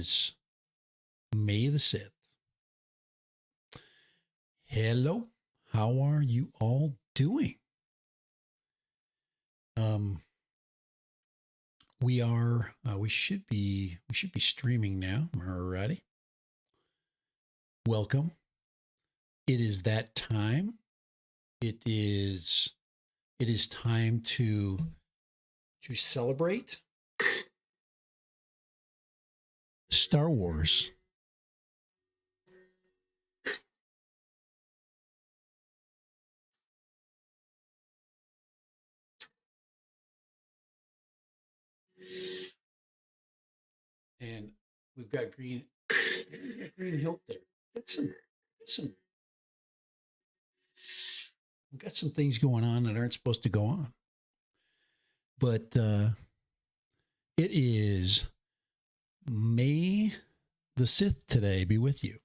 is May the 6th. Hello, how are you all doing? We should be streaming now. Alrighty. Welcome. It is that time. It is time to celebrate Star Wars. And we've got green hilt there. We've got some things going on that aren't supposed to go on. But it is May the 6th today, be with you.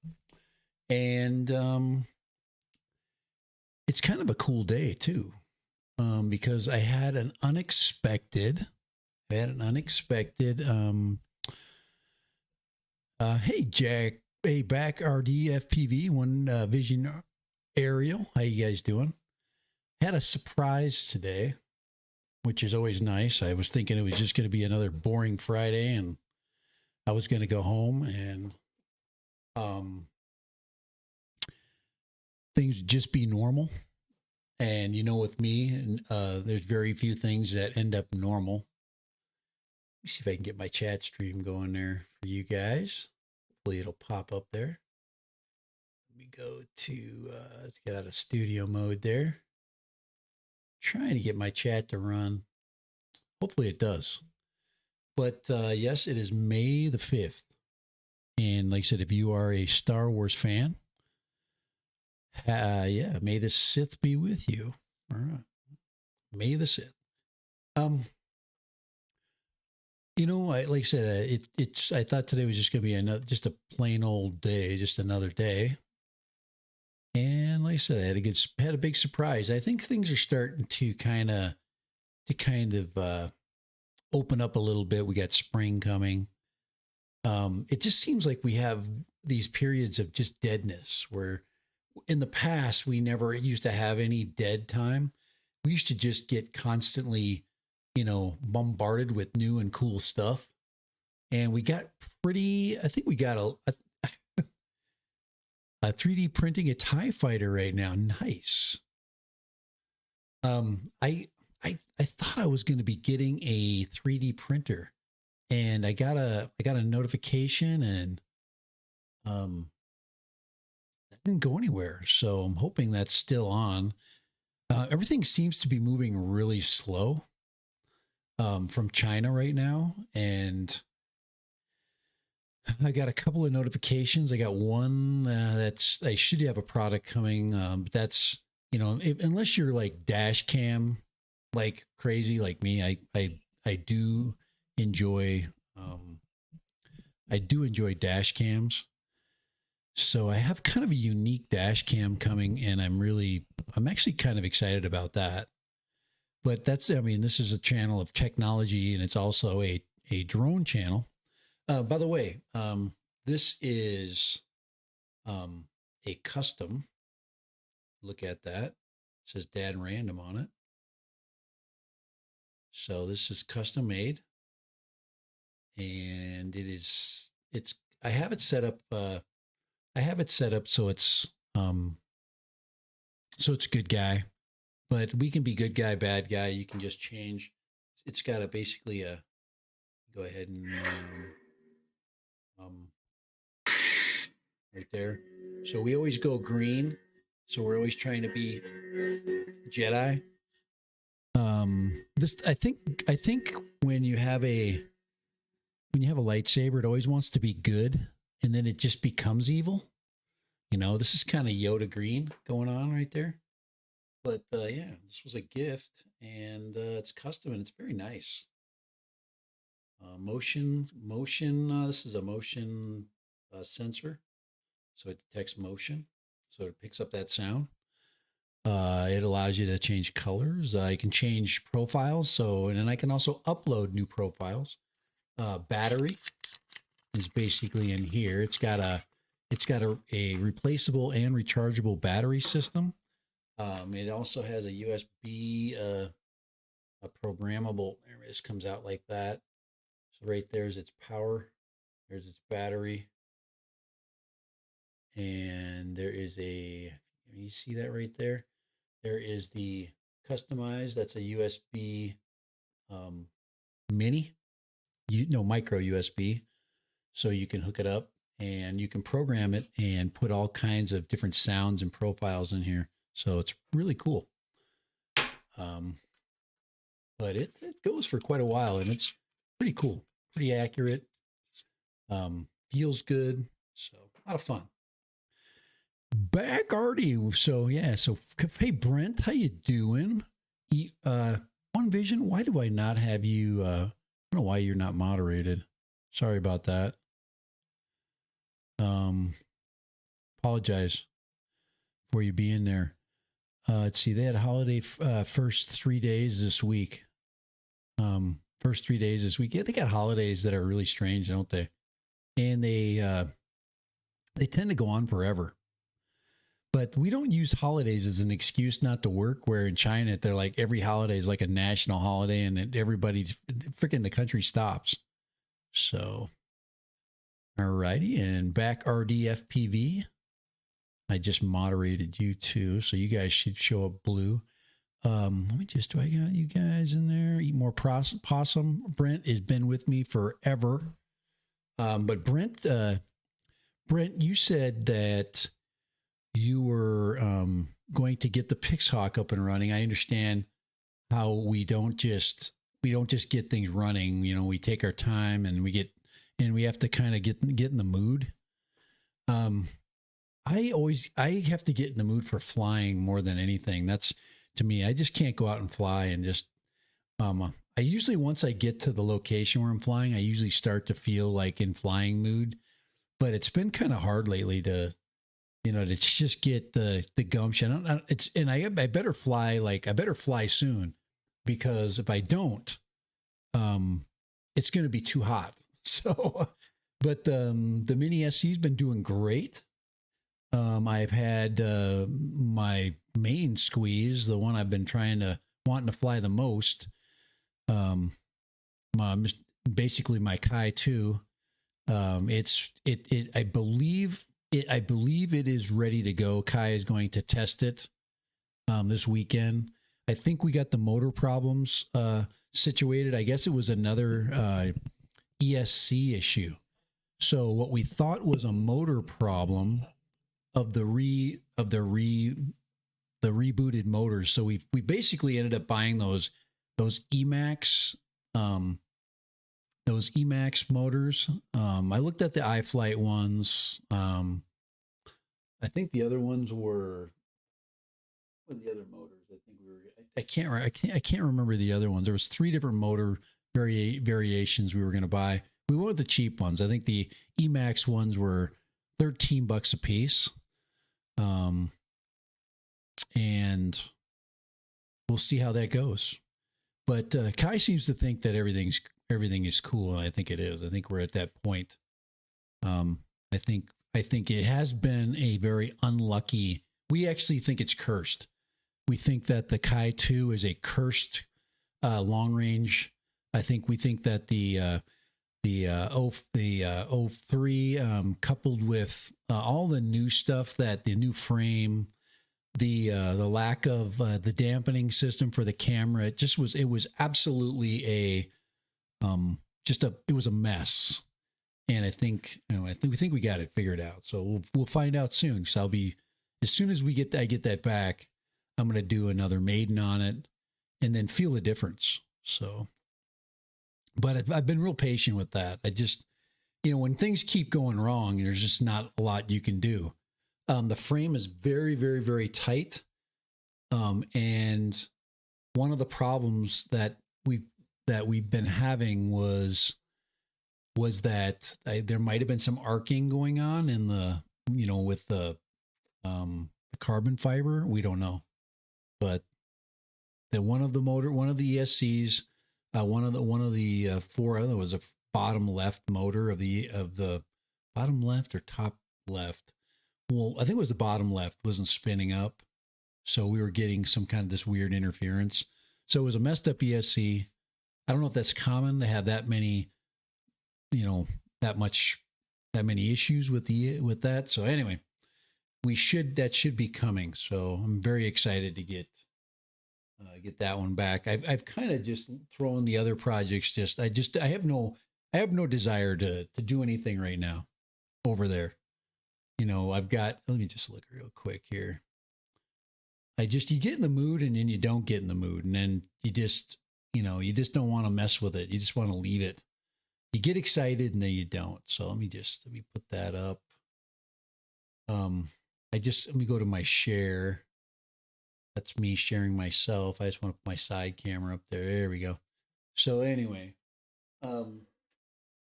And it's kind of a cool day too. Because I had an unexpected hey Jack, hey back RDFPV, one Vision Aerial, how you guys doing? Had a surprise today, which is always nice. I was thinking it was just going to be another boring Friday and I was going to go home and things would just be normal. And you know, with me, there's very few things that end up normal. Let me see if I can get my chat stream going there for you guys. Hopefully it'll pop up there. Let me go to, let's get out of studio mode there. Trying to get my chat to run. Hopefully it does. But yes, it is May the 5th. And like I said, if you are a Star Wars fan, yeah, May the 6th be with you. All right. May the 6th. You know, like I said, I thought today was just going to be just a plain old day, just another day. And like I said, I had a big surprise. I think things are starting to kind of open up a little bit. We got spring coming. It just seems like we have these periods of just deadness where in the past, we never used to have any dead time. We used to just get constantly, bombarded with new and cool stuff. And we got I think we got a 3D printing a TIE fighter right now. Nice. I thought I was going to be getting a 3D printer and I got a notification and, that didn't go anywhere. So I'm hoping that's still on. Everything seems to be moving really slow from China right now. And I got a couple of notifications. I got one I should have a product coming. But that's, unless you're like dash cam, like crazy, like me, I do enjoy dash cams. So I have kind of a unique dash cam coming and I'm actually kind of excited about that. But this is a channel of technology and it's also a drone channel. By the way, this is a custom. Look at that. It says Dad Random on it. So this is custom made. And I have it set up so it's good guy, but we can be good guy, bad guy. You can just change. It's got go ahead and right there. So we always go green. So we're always trying to be Jedi. I think when you have a lightsaber, it always wants to be good. And then it just becomes evil. This is kind of Yoda green going on right there. But yeah, this was a gift and it's custom and it's very nice. Motion. This is a motion sensor. So it detects motion. So it picks up that sound. It allows you to change colors. You can change profiles. And then I can also upload new profiles. Battery. is basically in here. It's got a replaceable and rechargeable battery system. It also has a USB, a programmable. There it is, comes out like that. So right there's its power. There's its battery. And there is you see that right there? There is the customized, that's a USB mini, micro USB. So you can hook it up and you can program it and put all kinds of different sounds and profiles in here. So it's really cool. But it goes for quite a while and it's pretty cool, pretty accurate. Feels good. So a lot of fun. Back Artie. So yeah. So hey Brent, how you doing? One Vision. Why do I not have you? I don't know why you're not moderated. Sorry about that. Apologize for you being there. Let's see. They had a holiday first 3 days this week. First 3 days this week. Yeah, they got holidays that are really strange, don't they? And they tend to go on forever. But we don't use holidays as an excuse not to work, where in China, they're like every holiday is like a national holiday and everybody, freaking the country stops. So, all righty. And back RDFPV. I just moderated you too. So you guys should show up blue. Let me just, do I got you guys in there? Eat more possum. Brent has been with me forever. But Brent, you said that you were going to get the Pixhawk up and running. I understand how we don't just get things running. You know, we take our time and we have to kind of get in the mood. I have to get in the mood for flying more than anything. That's, to me, I just can't go out and fly and just, I usually, once I get to the location where I'm flying, I usually start to feel like in flying mood, but it's been kind of hard lately to just get the gumption. I better fly soon, because if I don't, it's going to be too hot. So, but the Mini SC's been doing great. I've had my main squeeze, the one I've been wanting to fly the most. Basically my Kai 2. I believe it is ready to go. Kai is going to test it this weekend. I think we got the motor problems situated. I guess it was another ESC issue. So what we thought was a motor problem of the rebooted motors. So we basically ended up buying those Emax motors. I looked at the iFlight ones. I think the other ones were, what were the other motors? I can't remember the other ones. There was 3 different motor variations we were going to buy. We went with the cheap ones. I think the Emax ones were $13 a piece. And we'll see how that goes. But Kai seems to think that everything is cool, and I think it is. I think we're at that point. I think it has been a very unlucky. We actually think it's cursed. We think that the Kai 2 is a cursed long range. We think that the 03 coupled with all the new stuff, that the new frame, the lack of the dampening system for the camera, it was absolutely it was a mess. And I think we got it figured out. So we'll find out soon. So as soon as I get that back, I'm going to do another maiden on it and then feel the difference. So, but I've been real patient with that. I just, when things keep going wrong, there's just not a lot you can do. The frame is very, very, very tight. And one of the problems that we've been having was that there might have been some arcing going on in the, with the carbon fiber. We don't know, but one of the ESCs, one of the 4, there was bottom left motor of the bottom left or top left. Well, I think it was the bottom left wasn't spinning up. So we were getting some kind of this weird interference. So it was a messed up ESC. I don't know if that's common to have that many, that many issues with that. So anyway, that should be coming. So I'm very excited to get that one back. I've kind of just thrown the other projects. I have no desire to do anything right now over there. Let me just look real quick here. You get in the mood and then you don't get in the mood. And then you just don't want to mess with it. You just want to leave it. You get excited and then you don't. So let me put that up. Let me go to my share. That's me sharing myself. I just want to put my side camera up there. There we go. So anyway,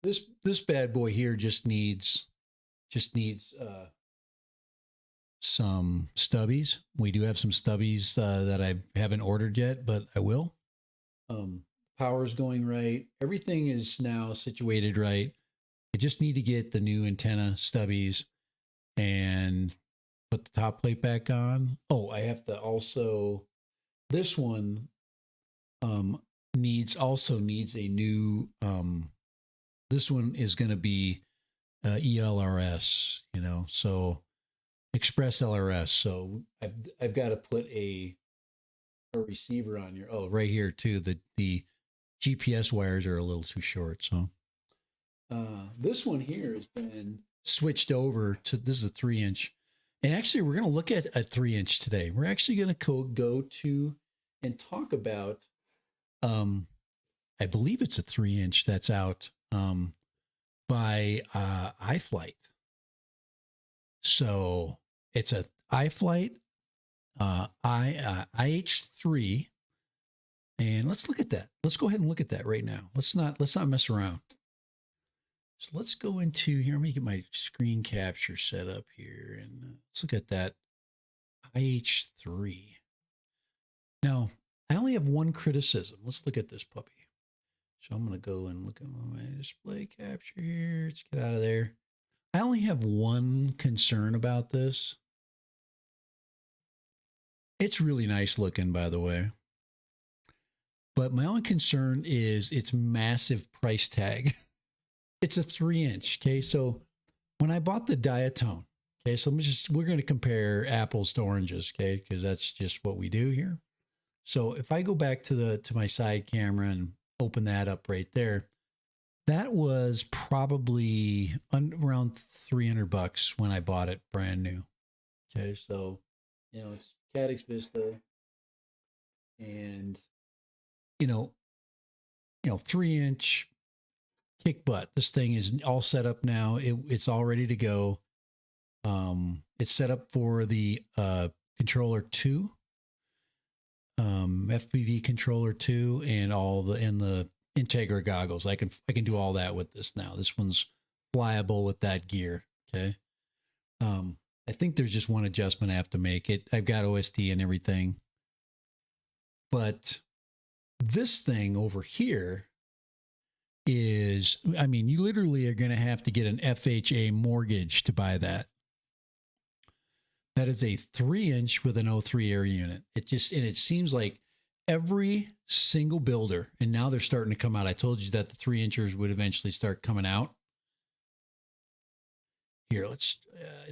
this bad boy here just needs some stubbies. We do have some stubbies that I haven't ordered yet, but I will. Power's going right. Everything is now situated right. I just need to get the new antenna stubbies and put the top plate back on. Oh, I have to also, this one needs a new, this one is going to be ELRS, so Express LRS. So I've got to put a receiver on here. Oh, right here too. The GPS wires are a little too short. So this one here has been switched over to, this is a 3-inch. And actually we're going to look at a 3-inch today. We're actually going to go to and talk about, I believe it's a 3-inch that's out by iFlight. So it's a iFlight IH3, and let's look at that. Let's go ahead and look at that right now. Let's not mess around. So let's go into here. Let me get my screen capture set up here, and let's look at that IH3. Now, I only have one criticism. Let's look at this puppy. So I'm going to go and look at my display capture here. Let's get out of there. I only have one concern about this. It's really nice looking, by the way. But my only concern is its massive price tag. It's a 3-inch, okay? So when I bought the Diatone, okay, so we're going to compare apples to oranges, okay? Because that's just what we do here. So if I go back to my side camera and open that up right there, that was probably around $300 when I bought it brand new. Okay, so it's Caddx Vista, and 3-inch kick butt. This thing is all set up now. It's all ready to go. It's set up for the controller 2, FPV controller 2, and the Integra goggles. I can do all that with this now. This one's flyable with that gear. Okay. I think there's just one adjustment I have to make. I've got OSD and everything, but this thing over here is, you literally are going to have to get an FHA mortgage to buy that. That is a 3-inch with an O3 air unit. It seems like every single builder, and now they're starting to come out. I told you that the 3-inchers would eventually start coming out. Here,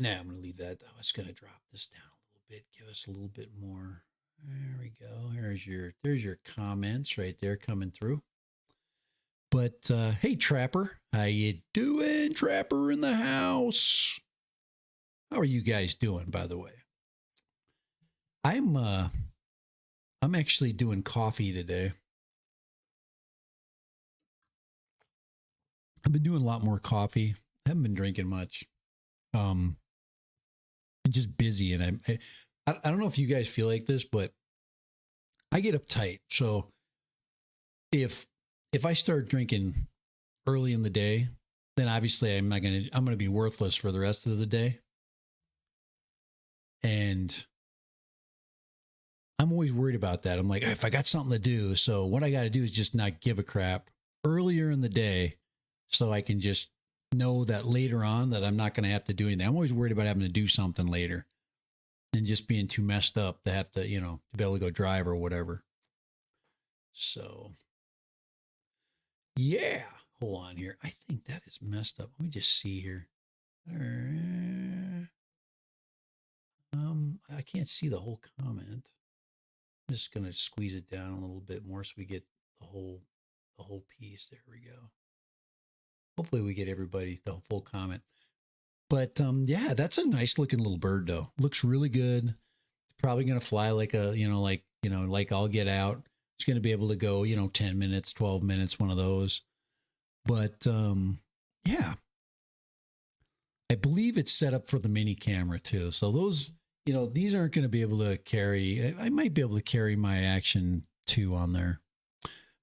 now I'm going to leave that. I was going to drop this down a little bit, give us a little bit more. There we go. There's your comments right there coming through. But hey, Trapper, how you doing? Trapper in the house. How are you guys doing, by the way? I'm actually doing coffee today. I've been doing a lot more coffee. I haven't been drinking much. I'm just busy, and I don't know if you guys feel like this, but I get uptight. So if I start drinking early in the day, then obviously I'm going to be worthless for the rest of the day. And I'm always worried about that. I'm like, if I got something to do, so what I got to do is just not give a crap earlier in the day, so I can just know that later on that I'm not going to have to do anything. I'm always worried about having to do something later and just being too messed up to have to, to be able to go drive or whatever. So, yeah. Hold on here. I think that is messed up. Let me just see here. I can't see the whole comment. I'm just gonna squeeze it down a little bit more so we get the whole piece. There we go. Hopefully we get everybody the full comment. But yeah, that's a nice looking little bird though. Looks really good. Probably gonna fly like a like I'll get out. It's gonna be able to go 10 minutes, 12 minutes, one of those. But yeah, I believe it's set up for the mini camera too. So those, these aren't going to be able to carry. I might be able to carry my Action 2 on there.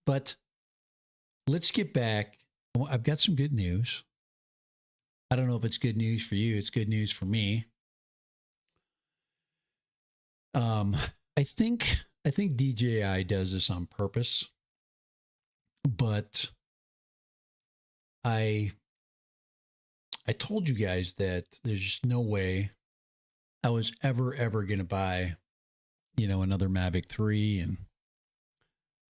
But let's get back. Well, I've got some good news. I don't know if it's good news for you. It's good news for me. I think DJI does this on purpose, but I told you guys that there's just no way I was ever going to buy, another Mavic 3. And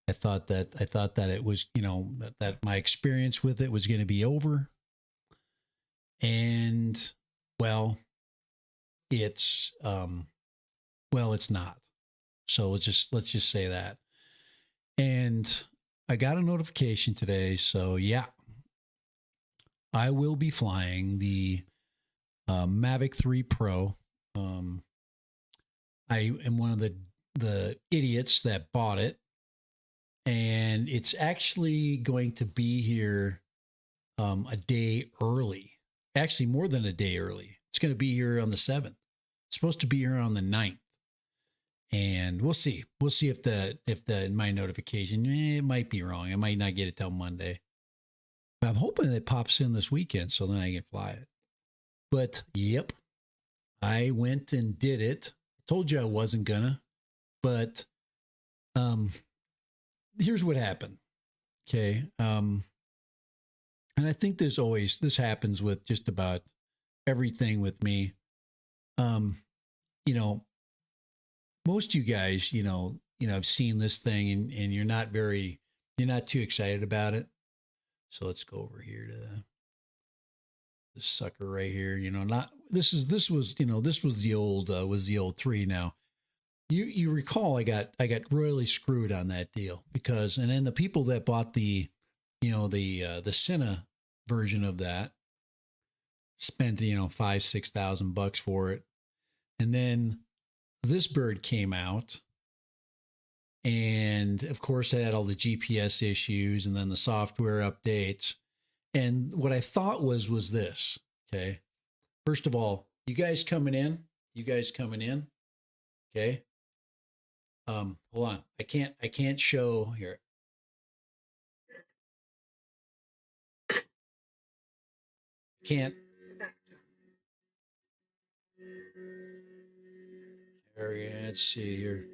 I thought that it was, that my experience with it was going to be over. And well, it's not. So let's just say that. And I got a notification today. So yeah, I will be flying the Mavic 3 Pro. I am one of the idiots that bought it, and it's actually going to be here a day early. Actually, more than a day early. It's going to be here on the 7th. It's supposed to be here on the 9th. And we'll see. We'll see if my notification, it might be wrong. I might not get it till Monday. I'm hoping it pops in this weekend so then I can fly it. But yep, I went and did it. Told you I wasn't gonna, but here's what happened. Okay. And I think this happens with just about everything with me. Most of you guys, have seen this thing and you're not too excited about it. So let's go over here to this sucker right here. This was the old 3. Now you recall I got royally screwed on that deal and then the people that bought the Cinna version of that spent $5,000-6,000 for it. And then this bird came out, and of course it had all the GPS issues and then the software updates. And what I thought was this. Okay. First of all, you guys coming in. Okay. Hold on. I can't show here. Can't. Let's see here.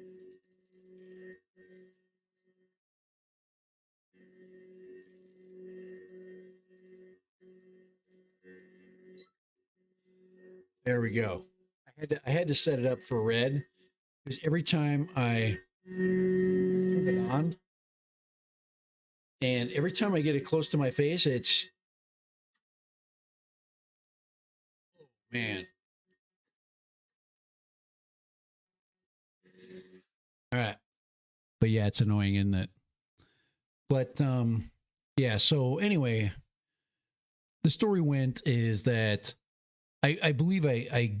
There we go. I had to set it up for red because every time I turn it on and every time I get it close to my face, it's, oh, man. All right. But yeah, it's annoying, isn't it? But yeah, so anyway, the story went is that I believe I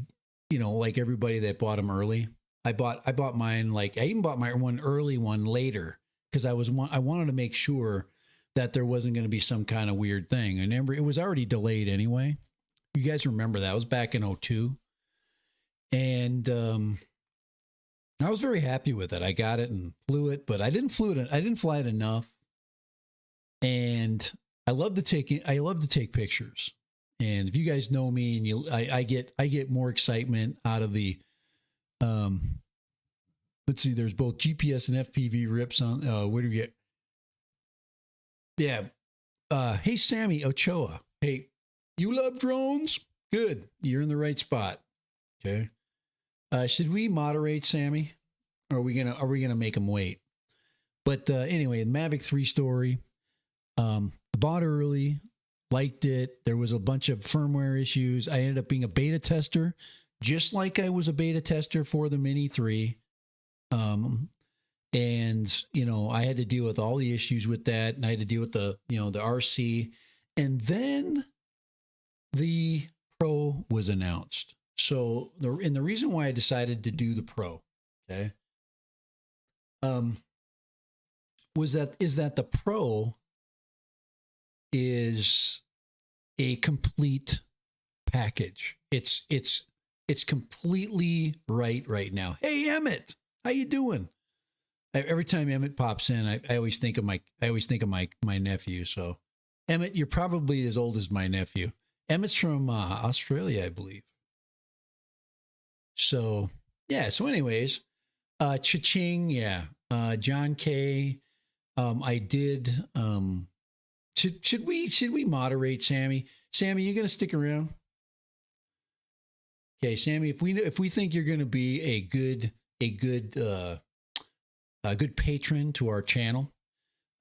like everybody that bought them early, I bought mine, I even bought my early one later because I wanted to make sure that there wasn't going to be some kind of weird thing. And it was already delayed anyway. You guys remember that? It was back in 2002. And I was very happy with it. I got it and flew it, but I didn't fly it enough. And I love to take pictures. And if you guys know me, and I get more excitement out of the let's see, there's both GPS and FPV rips on. Where do we get? Yeah, Hey, Sammy Ochoa. Hey, you love drones? Good. You're in the right spot. Okay. Should we moderate Sammy? Or are we gonna make him wait? But anyway, the Mavic 3 story. Bought early, liked it. There was a bunch of firmware issues. I ended up being a beta tester, just like I was a beta tester for the Mini 3. And, you know, I had to deal with all the issues with that. And I had to deal with the RC. And then the Pro was announced. So the reason why I decided to do the Pro, okay, is that the Pro is a complete package. It's completely right now. Hey, Emmett, how you doing? Every time Emmett pops in, I always think of my nephew. So, Emmett, you're probably as old as my nephew. Emmett's from Australia, I believe. So, yeah. So, anyways, cha-ching, yeah. John K. I did. Should we moderate Sammy? Sammy, you gonna stick around? Okay, Sammy. If we think you're gonna be a good patron to our channel,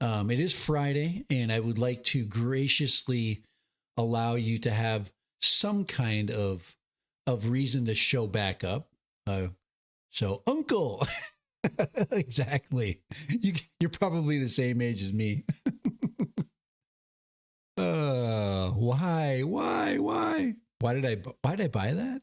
it is Friday, and I would like to graciously allow you to have some kind of reason to show back up. So, Uncle, exactly. You're probably the same age as me. Why? Why did I buy that?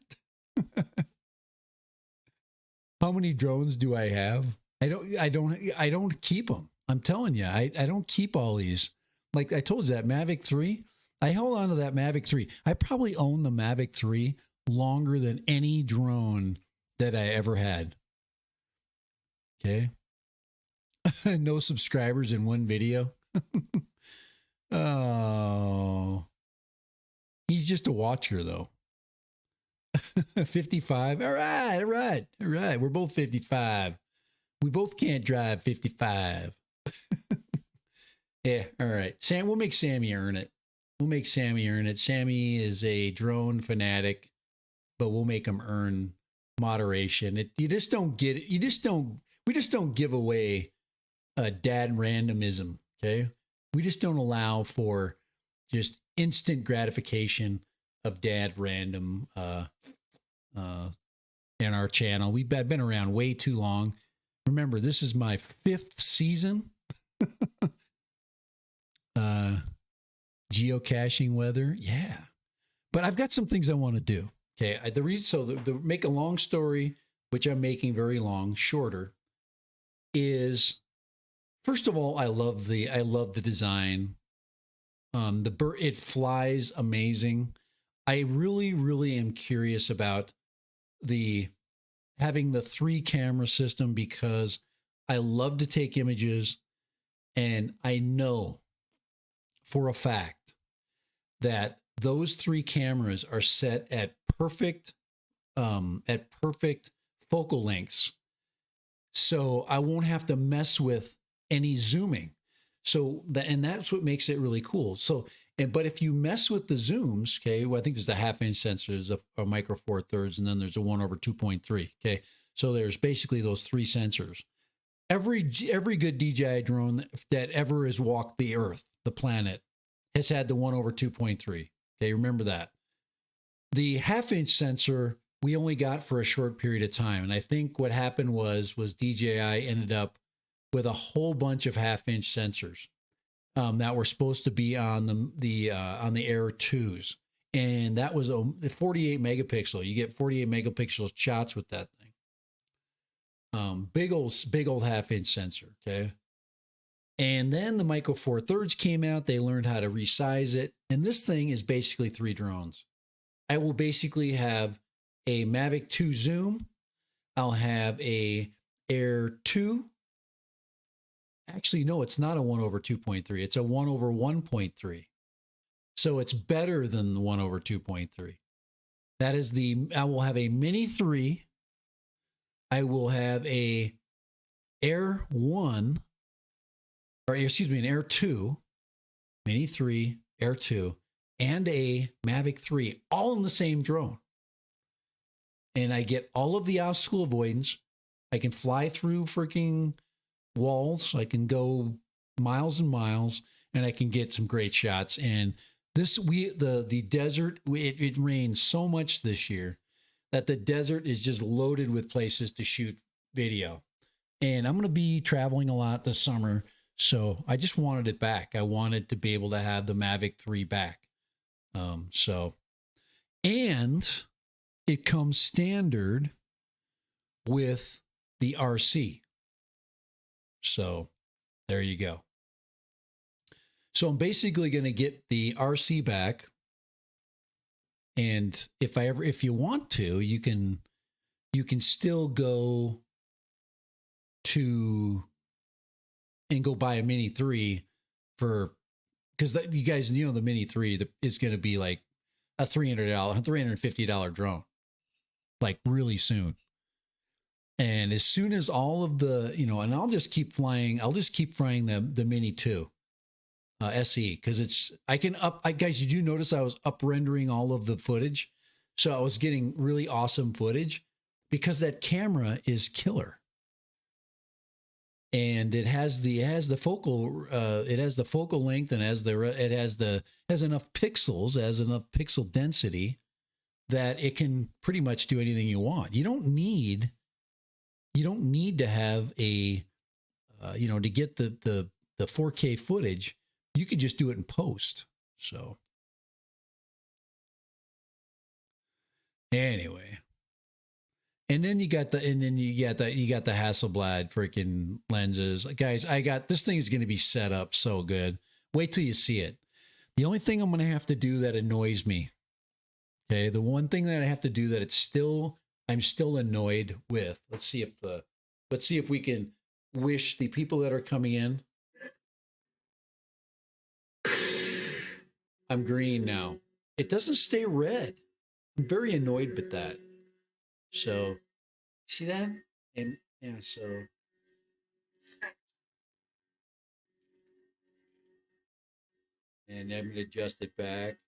How many drones do I have? I don't keep them. I'm telling you, I don't keep all these. Like I told you, that Mavic 3, I held on to that Mavic 3. I probably own the Mavic 3 longer than any drone that I ever had. Okay. No subscribers in one video. Oh, he's just a watcher though. 55. All right. We're both 55. We both can't drive 55. Yeah, all right. We'll make Sammy earn it. Sammy is a drone fanatic, but we'll make him earn moderation. You just don't get it. We just don't give away dad randomism, okay? We just don't allow for just instant gratification of dad random in our channel. We've been around way too long. Remember, this is my 5th season. Geocaching weather, yeah. But I've got some things I want to do. Okay, the make a long story, which I'm making very long, shorter, is first of all, I love the design. The bird, it flies amazing. I really am curious about having the 3 camera system because I love to take images, and I know for a fact that those 3 cameras are set at perfect focal lengths. So I won't have to mess with any zooming. So that's what makes it really cool. So, but if you mess with the zooms, okay, well, I think there's the 1/2-inch sensor, there's a micro 4/3, and then there's a 1/2.3. Okay. So there's basically those 3 sensors. Every good DJI drone that ever has walked the earth, the planet, has had the 1/2.3. Okay. Remember that. The 1/2-inch sensor we only got for a short period of time. And I think what happened was DJI ended up with a whole bunch of 1/2-inch sensors that were supposed to be on the Air 2s. And that was the 48 megapixel. You get 48 megapixel shots with that thing. Big old 1/2-inch sensor. Okay. And then the Micro Four Thirds came out. They learned how to resize it. And this thing is basically 3 drones. I will basically have a Mavic 2 zoom. I'll have a Air 2. Actually, no, it's not a 1/2.3. It's a 1/1.3. So it's better than the 1/2.3. That is I will have a Mini 3. I will have a Air 1, or excuse me, an Air 2. Mini 3, Air 2, and a Mavic 3 all in the same drone. And I get all of the obstacle avoidance. I can fly through freaking walls. I can go miles and miles, and I can get some great shots. And the desert, it rained so much this year that the desert is just loaded with places to shoot video. And I'm going to be traveling a lot this summer, so I just wanted it back. I wanted to be able to have the Mavic 3 back. And it comes standard with the RC. So there you go. So I'm basically going to get the RC back. And if you want to, you can still go to and go buy a Mini 3 because you guys know the Mini 3 is going to be like a $350 drone, like really soon. And as soon as all of the, and I'll just keep flying the Mini 2 SE, because guys, did you notice I was up rendering all of the footage? So I was getting really awesome footage because that camera is killer. And it has the focal length, and it has enough pixels, enough pixel density that it can pretty much do anything you want. You don't need to have to get the 4K footage. You could just do it in post. So anyway. And then you got the Hasselblad freaking lenses. Guys, this thing is going to be set up so good. Wait till you see it. The only thing I'm going to have to do that annoys me. Okay. The one thing that I have to do that I'm still annoyed with. Let's see if we can wish the people that are coming in. I'm green now. It doesn't stay red. I'm very annoyed with that. So, see that? And yeah, so. And I'm going to adjust it back.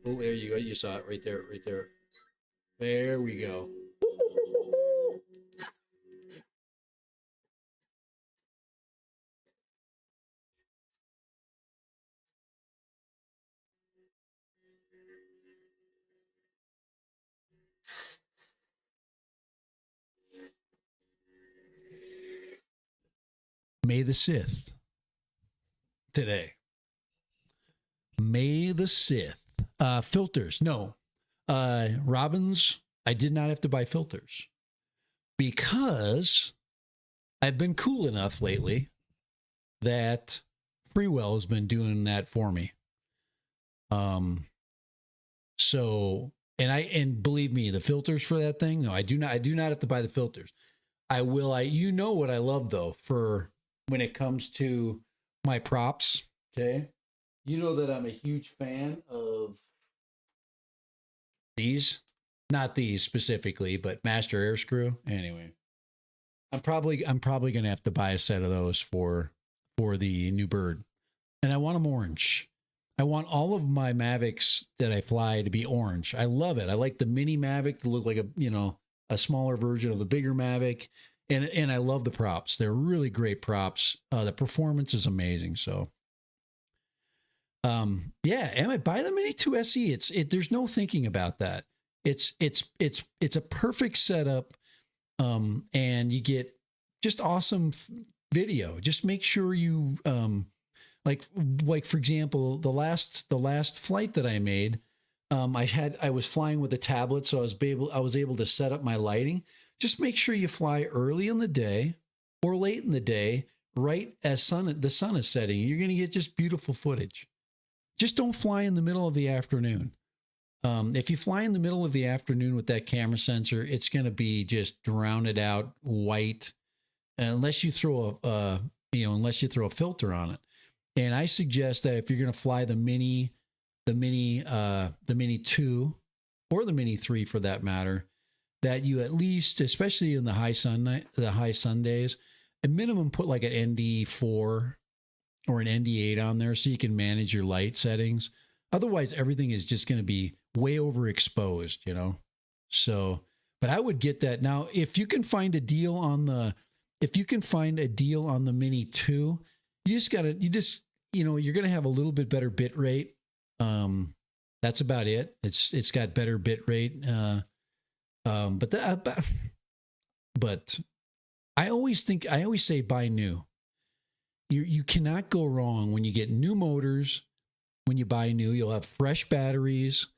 Oh, there you go. You saw it right there, right there. There we go. May the 6th. Today. May the 6th. Filters. No. Robins, I did not have to buy filters because I've been cool enough lately that Freewell has been doing that for me. So, and believe me, the filters for that thing, no, I do not have to buy the filters. You know what I love though, for when it comes to my props. Okay. You know that I'm a huge fan of these, not these specifically, but Master Air Screw. Anyway, I'm probably going to have to buy a set of those for the new bird. And I want them orange. I want all of my Mavics that I fly to be orange. I love it. I like the mini Mavic to look like a smaller version of the bigger Mavic. And I love the props. They're really great props. The performance is amazing. So, yeah, Emmett, buy the Mini 2 SE. There's no thinking about that. It's a perfect setup. And you get just awesome video. Just make sure you, like for example, the last flight that I made, I was flying with a tablet, so I was able to set up my lighting. Just make sure you fly early in the day or late in the day, right as the sun is setting. You're going to get just beautiful footage. Just don't fly in the middle of the afternoon. If you fly in the middle of the afternoon with that camera sensor, it's going to be just drowned out white, unless you throw a filter on it. And I suggest that if you're going to fly the Mini 2 or the Mini 3 for that matter, that you at least, especially in the high sun days, a minimum put like an ND4 or an ND8 on there so you can manage your light settings. Otherwise, everything is just going to be way overexposed, you know? So, but I would get that. Now, if you can find a deal on the Mini 2, you know, you're going to have a little bit better bit rate. That's about it. It's got better bit rate. But I always say buy new. You cannot go wrong when you get new motors. When you buy new, you'll have fresh batteries,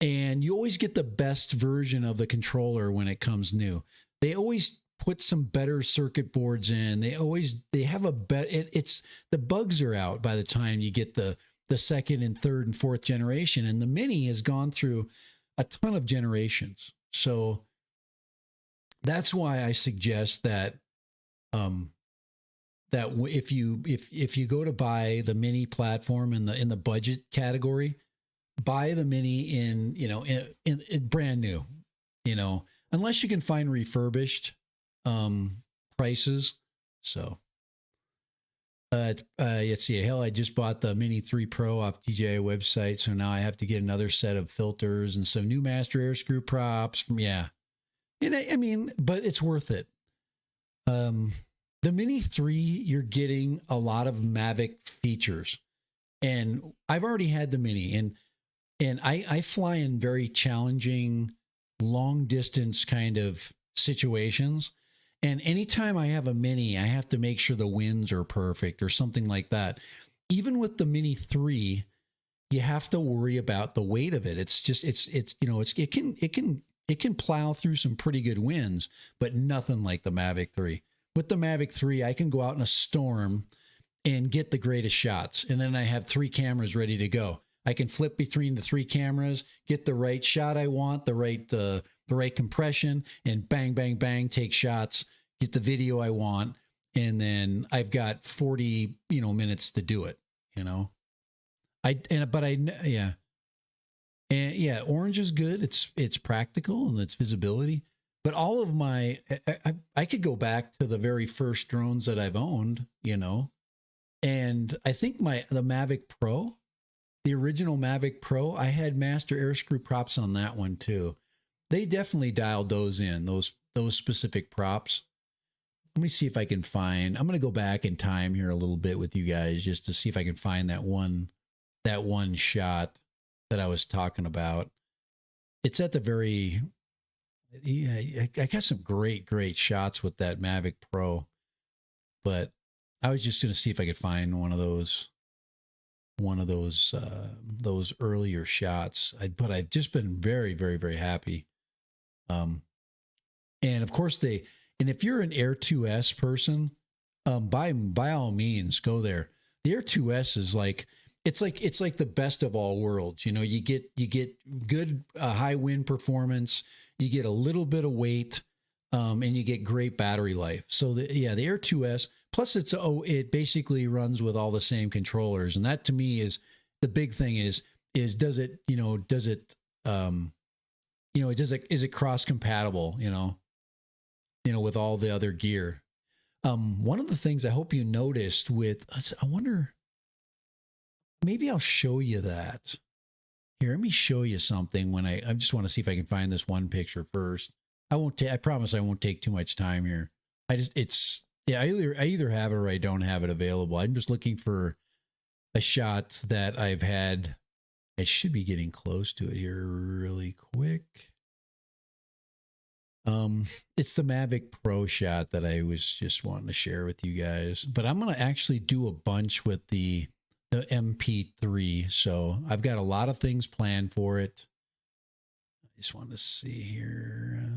and you always get the best version of the controller when it comes new. They always put some better circuit boards in. They have a it's the bugs are out by the time you get the second and third and fourth generation, and the Mini has gone through a ton of generations. So that's why I suggest that that if you go to buy the Mini platform in the budget category, buy the Mini in brand new, you know, unless you can find refurbished prices. So let's see. Hell, I just bought the Mini 3 Pro off DJI website, so now I have to get another set of filters and some new master air screw props. And I mean, but it's worth it. The Mini 3, you're getting a lot of Mavic features, and I've already had the Mini, and I fly in very challenging, long distance kind of situations. And anytime I have a Mini, I have to make sure the winds are perfect or something like that. Even with the Mini 3, you have to worry about the weight of it. It's just, it can plow through some pretty good winds, but nothing like the Mavic 3. With the Mavic 3, I can go out in a storm and get the greatest shots. And then I have 3 cameras ready to go. I can flip between the 3 cameras, get the right shot I want, the right compression, and bang, bang, bang, take shots, get the video I want. And then I've got 40, minutes to do it, you know? Orange is good. It's practical and it's visibility. But all of I could go back to the very first drones that I've owned, you know, and I think the Mavic Pro, the original Mavic Pro, I had master air screw props on that one too. They definitely dialed those in, those specific props. Let me see if I can find. I'm going to go back in time here a little bit with you guys just to see if I can find that one shot that I was talking about. It's at the very. Yeah, I got some great shots with that Mavic Pro, but I was just going to see if I could find one of those earlier shots. But I've just been very, very, very happy. And of course if you're an Air 2S person, by all means go there. The Air 2S is it's like the best of all worlds. You know, you get good high wind performance. You get a little bit of weight, and you get great battery life. So the Air 2S, plus it basically runs with all the same controllers. And that to me is the big thing is is it cross compatible, with all the other gear. One of the things I hope you noticed I wonder, maybe I'll show you that. Here, let me show you something I just want to see if I can find this one picture first. I promise I won't take too much time here. I either have it or I don't have it available. I'm just looking for a shot that I've had. I should be getting close to it here really quick. It's the Mavic Pro shot that I was just wanting to share with you guys. But I'm going to actually do a bunch with the MP3. So I've got a lot of things planned for it. I just want to see here.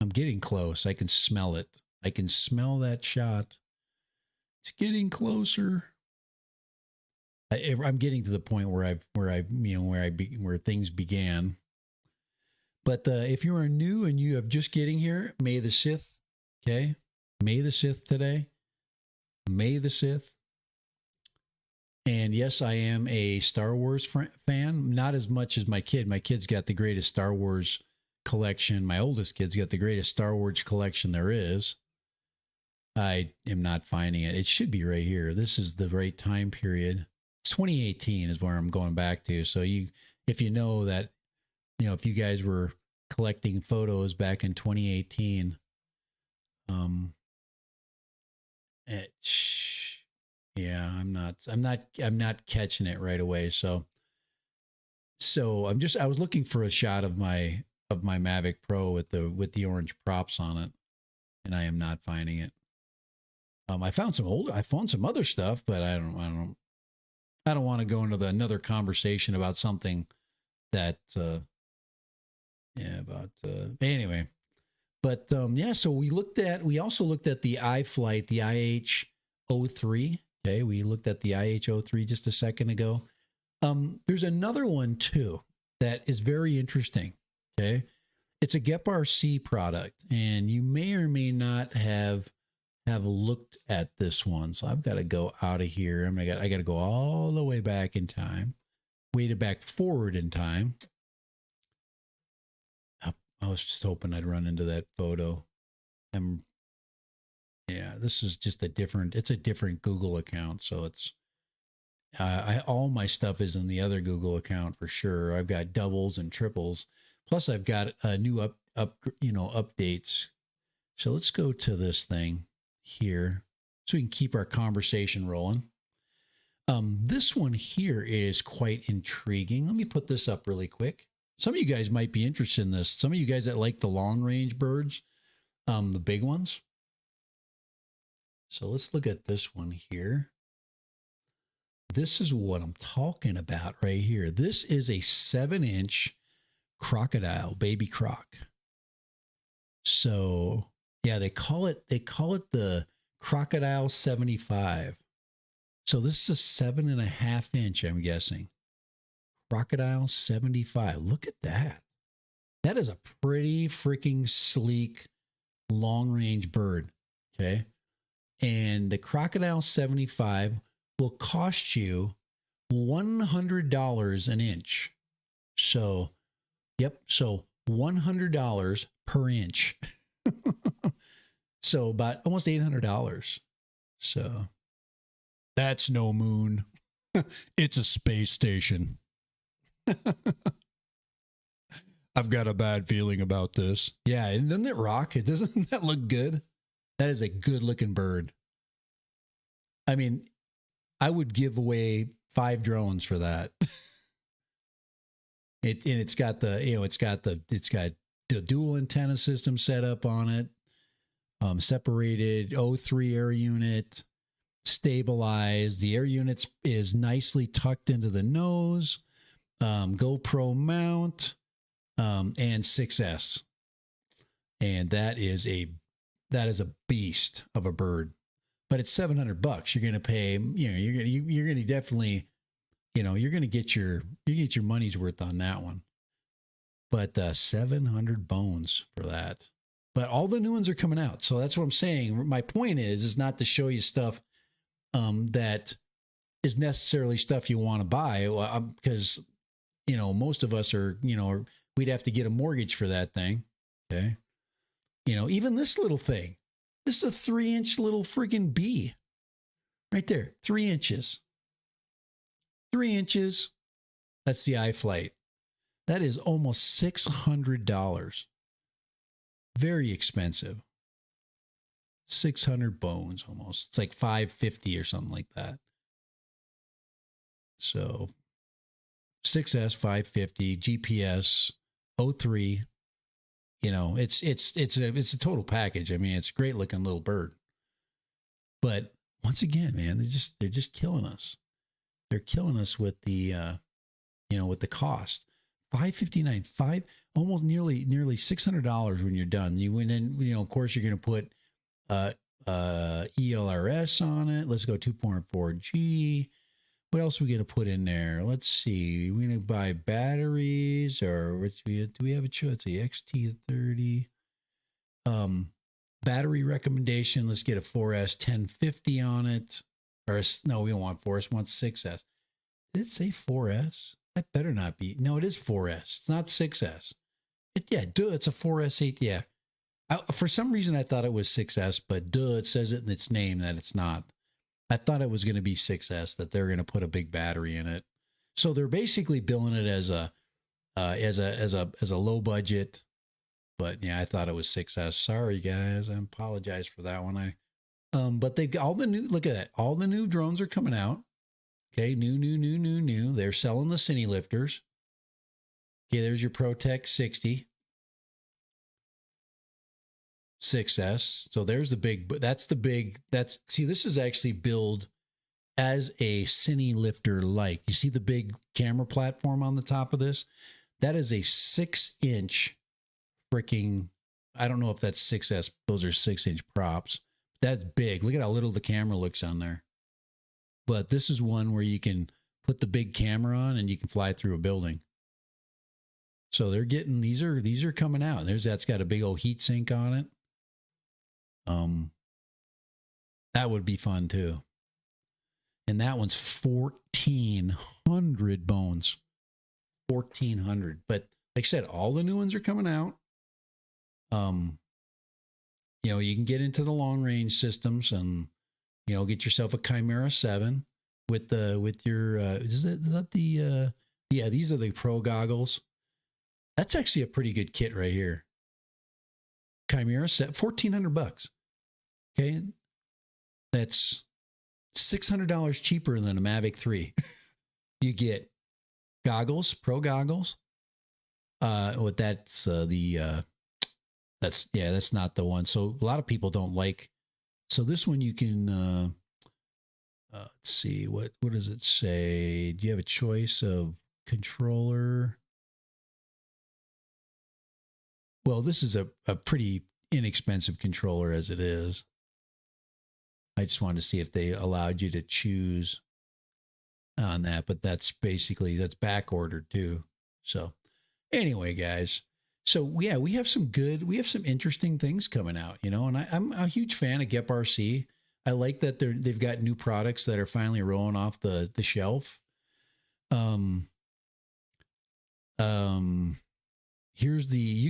I'm getting close. I can smell it. I can smell that shot. It's getting closer. I'm getting to the point where things began. But if you are new and you have just getting here, May the 6th, okay? May the 6th today. May the 6th. And yes, I am a Star Wars fan, not as much as my kid. My kid's got the greatest Star Wars collection. My oldest kid's got the greatest Star Wars collection there is. I am not finding it. It should be right here. This is the right time period. 2018 is where I'm going back to. So if you know that, if you guys were collecting photos back in 2018, yeah, I'm not catching it right away. So I was looking for a shot of my Mavic Pro with the orange props on it, and I am not finding it. I found some other stuff, but I don't want to go into another conversation about something that, anyway. But so we also looked at the iFlight, the IH-03. Okay, we looked at the IH-03 just a second ago. There's another one too that is very interesting. Okay, it's a GEP-RC product, and you may or may not have looked at this one. So I've got to go out of here. I got to go all the way back in time, back forward in time. I was just hoping I'd run into that photo. This is just it's a different Google account. So it's, all my stuff is in the other Google account for sure. I've got doubles and triples. Plus I've got a new updates. So let's go to this thing here so we can keep our conversation rolling. This one here is quite intriguing. Let me put this up really quick. Some of you guys might be interested in this. Some of you guys that like the long range birds, the big ones. So let's look at this one here. This is what I'm talking about right here. This is a 7-inch crocodile, baby croc. So yeah, they call it the Crocodile 75. So this is a 7.5 inch, I'm guessing. Crocodile 75. Look at that. That is a pretty freaking sleek long range bird. Okay. And the Crocodile 75 will cost you $100 an inch. So, yep. So $100 per inch. So about almost $800. So that's no moon. It's a space station. I've got a bad feeling about this. Yeah, and doesn't it rock? Doesn't that look good? That is a good looking bird. I mean, I would give away 5 drones for that. It's got the dual antenna system set up on it. Separated O3 air unit, stabilized. The air unit is nicely tucked into the nose. GoPro mount, and 6S, and that is a beast of a bird. But it's $700. You're going to pay. You're going to definitely, you're going to get your money's worth on that one. But 700 bones for that. But all the new ones are coming out, so that's what I'm saying. My point is not to show you stuff that is necessarily stuff you want to buy, because most of us are, we'd have to get a mortgage for that thing. Okay. Even this little thing, this is a 3-inch little freaking bee right there. 3 inches, 3 inches. That's the iFlight. That is almost $600. Very expensive. 600 bones almost. It's like $550 or something like that. So 6S 550 GPS 03. It's a total package. I mean, it's a great looking little bird. But once again, man, they're just killing us. They're killing us with the with the cost. $559, almost nearly $600 when you're done. You went in, of course you're going to put ELRS on it. Let's go 2.4G. What else are we going to put in there? Let's see. We're going to buy batteries, or do we have a choice? The XT30. Battery recommendation. Let's get a 4S 1050 on it. Or no, we don't want 4S. We want 6S. Did it say 4S? That better not be. No, it is 4S. It's not 6S. It's a 4S 8. Yeah. For some reason, I thought it was 6S, but duh, it says it in its name that it's not. I thought it was going to be 6S, that they're going to put a big battery in it. So they're basically billing it as a low budget. But yeah, I thought it was 6S. Sorry guys, I apologize for that one. But they all the new, look at that, all the new drones are coming out. Okay, new. They're selling the Cine lifters. Okay, there's your ProTech 60. 6S. So there's the big, see, this is actually billed as a Cine lifter like. You see the big camera platform on the top of this? That is a 6-inch freaking, I don't know if that's 6S, those are 6-inch props. That's big. Look at how little the camera looks on there. But this is one where you can put the big camera on and you can fly through a building. So they're getting, these are coming out. That's got a big old heat sink on it. That would be fun too. And that one's 1,400 bones. 1,400. But like I said, all the new ones are coming out. You know, you can get into the long range systems and, you know, get yourself a Chimera 7 with your, these are the pro goggles. That's actually a pretty good kit right here. Chimera set, $1,400. Okay. That's $600 cheaper than a Mavic 3. You get goggles, pro goggles. That's not the one. So a lot of people don't like. So this one you can, let's see, what does it say? Do you have a choice of controller? Well, this is a pretty inexpensive controller as it is. I just wanted to see if they allowed you to choose on that, but that's back ordered too. So anyway, guys, so yeah, we have some interesting things coming out, you know, and I'm a huge fan of Gep RC. I like that they've got new products that are finally rolling off the shelf. You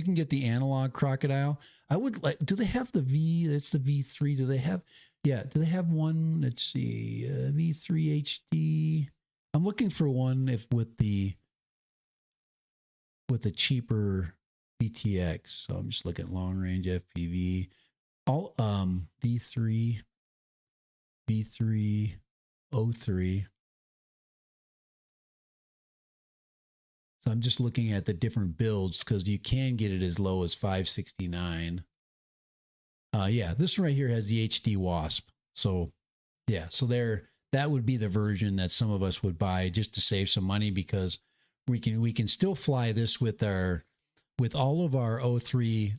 can get the analog crocodile. I would like, do they have the V? That's the V3. Do they have one? Let's see, V3 HD. I'm looking for one with the cheaper VTX. So I'm just looking at long range FPV. All V3 03. So I'm just looking at the different builds because you can get it as low as 569. Yeah, this one right here has the HD Wasp. So yeah, so that would be the version that some of us would buy just to save some money, because we can still fly this with all of our 03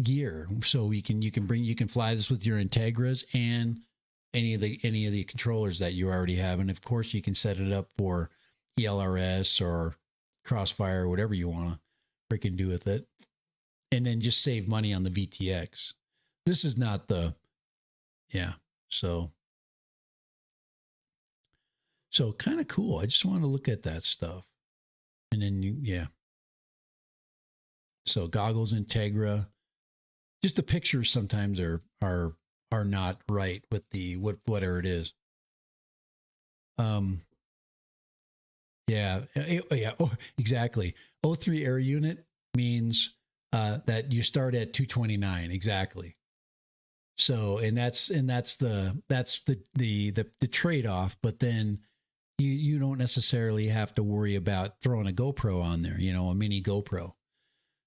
gear. So you can fly this with your Integras and any of the controllers that you already have, and of course you can set it up for ELRS or Crossfire, whatever you want to freaking do with it, and then just save money on the VTX. This is not the, yeah. So kind of cool. I just want to look at that stuff, and then yeah. So goggles, Integra. Just the pictures sometimes are not right with the whatever it is. Yeah. Oh, exactly. 03 air unit means that you start at 229. Exactly. So, and that's the trade-off, but then you don't necessarily have to worry about throwing a GoPro on there, you know, a mini GoPro.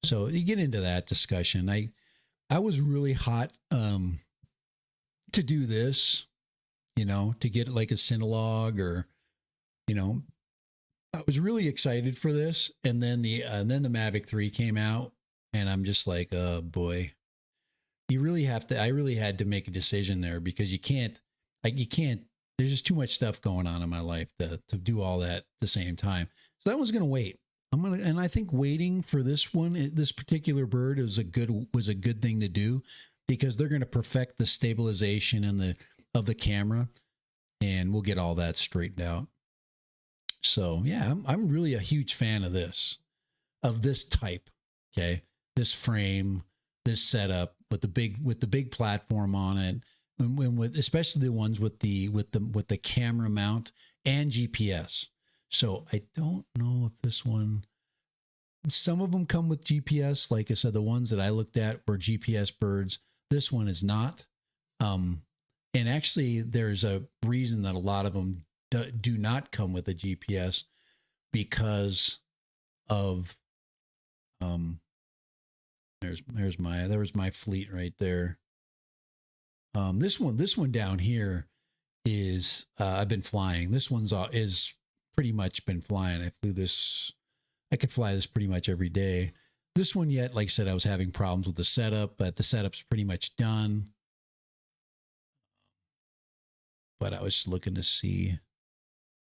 So you get into that discussion. I was really hot to do this, you know, to get like a Cinelog, or, you know, I was really excited for this, and then the Mavic 3 came out, and I'm just like, oh boy, I really had to make a decision there, because you can't, there's just too much stuff going on in my life to do all that at the same time. So that one's going to wait. And I think waiting for this one, this particular bird was a good thing to do, because they're going to perfect the stabilization of the camera, and we'll get all that straightened out. So yeah, I'm really a huge fan of this type. Okay. This frame, this setup with the big platform on it, when with especially the ones with the camera mount and GPS. So I don't know if this one. Some of them come with GPS. Like I said, the ones that I looked at were GPS birds. This one is not. And actually, there's a reason that a lot of them do not come with a GPS because of there's my fleet right there. This one down here is I've been flying. This one's is pretty much been flying. I could fly this pretty much every day. This one yet, like I said, I was having problems with the setup, but the setup's pretty much done. But I was looking to see.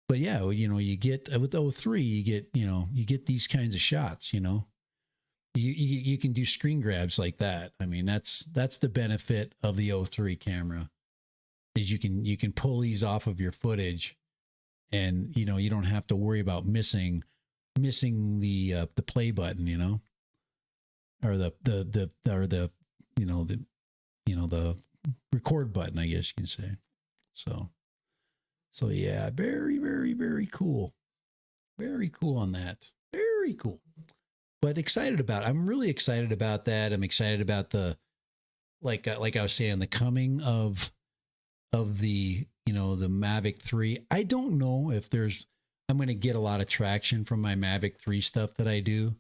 But yeah, you get with the 03, you get these kinds of shots, You can do screen grabs like that. I mean, that's the benefit of the 03 camera is you can pull these off of your footage and you don't have to worry about missing the play button, or the record button, I guess you can say. So yeah, very, very, very cool. Very cool on that. Very cool. But excited about it. I'm really excited about that. I'm excited about the like I was saying, the coming of the the Mavic 3. I don't know if I'm going to get a lot of traction from my Mavic 3 stuff that I do,